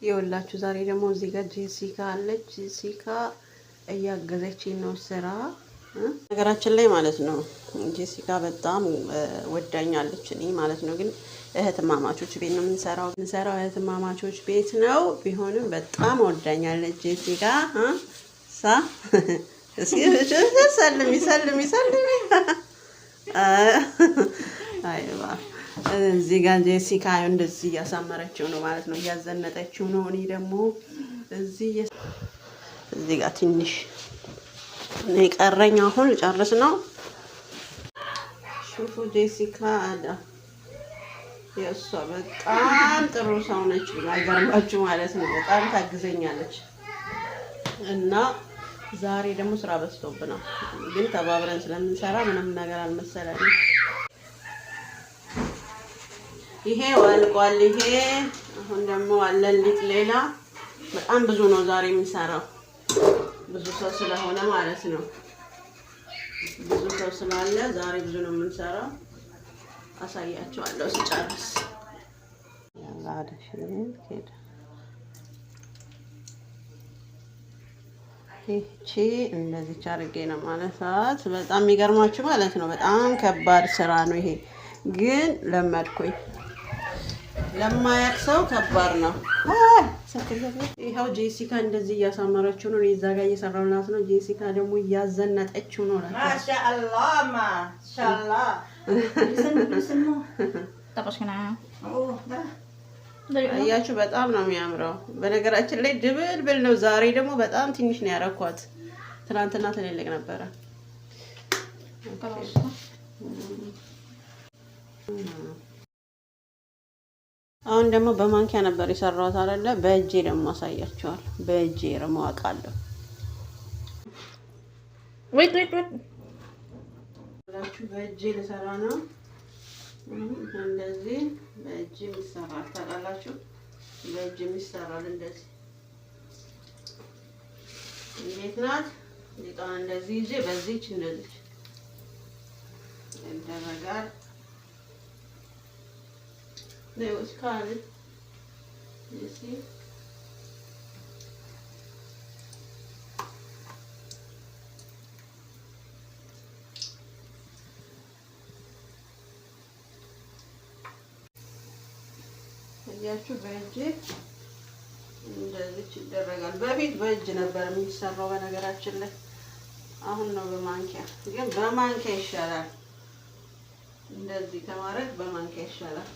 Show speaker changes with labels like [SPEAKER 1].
[SPEAKER 1] ይኸውላችሁ ዛሬ ደግሞ እዚህ ጋር ጄሲካ አለች። ጄሲካ እያገዘችኝ ነው ስራ ነገራችን ላይ ማለት ነው። ጄሲካ በጣም ወዳኛለች እኔ ማለት ነው። ግን እህትማማቾች ቤት ነው የምንሰራው እህትማማቾች ቤት ነው። ቢሆንም በጣም ወዳኛለች ጄሲካ ሳ እስኪ ሰልሚ አይዋ እዚህ ጋር ጄሲካ እንደዚህ እያሳመረችው ነው ማለት ነው። እያዘነጠችው ነው። እኔ ደግሞ እዚህ ጋር ትንሽ እኔ ቀረኝ። አሁን ጨርስ ነው። ሹፉ ጄሲካ አዳ የእሷ በጣም ጥሩ ሰው ነች። አይገርማችሁ ማለት ነው። በጣም ታግዘኛለች እና ዛሬ ደግሞ ስራ በዝቶብናል። ግን ተባብረን ስለምንሰራ ምንም ነገር አልመሰለንም። ይሄ ወልቋል። ይሄ አሁን ደግሞ አለልት ሌላ በጣም ብዙ ነው ዛሬ የምንሰራው። ብዙ ሰው ስለሆነ ማለት ነው። ብዙ ሰው ስላለ ዛሬ ብዙ ነው የምንሰራው። አሳያቸዋለሁ ስጨርስ። ይቺ እንደዚህ አድርጌ ነው ማለሳት። በጣም የሚገርማችሁ ማለት ነው። በጣም ከባድ ስራ ነው ይሄ፣ ግን ለመድኩኝ። ለማያውቅ ሰው ከባድ ነው። ይኸው ጄሲካ እንደዚህ እያሳመረችው ነው። እዛ ጋር እየሰራሁላት ነው። ጄሲካ ደግሞ እያዘነጠችው ነው።
[SPEAKER 2] ማሻአላህ ማሻአላህ
[SPEAKER 1] አያችሁ፣ በጣም ነው የሚያምረው። በነገራችን ላይ ድብልብል ነው። ዛሬ ደግሞ በጣም ትንሽ ነው ያረኳት። ትናንትና ትልልቅ ነበረ። አሁን ደግሞ በማንኪያ ነበር የሰራሁት አይደለ? በእጄ ደግሞ አሳያችኋለሁ። በእጄ ደግሞ አውቃለሁ። በእጄ ልሰራ ነው። እንደዚህ በእጅ ይሰራል። ታውቃላችሁ፣ በእጅ ይሰራል። እንደዚህ እንዴት ናት? ሊጣን እንደዚህ ይዤ በዚህች እንደዚህ እንደረጋል ነው እስካለ እዚህ ያችሁ በእጅ እንደዚህ ይደረጋል። በፊት በእጅ ነበር የሚሰራው በነገራችን ላይ። አሁን ነው በማንኪያ። ግን በማንኪያ ይሻላል። እንደዚህ ከማድረግ በማንኪያ ይሻላል።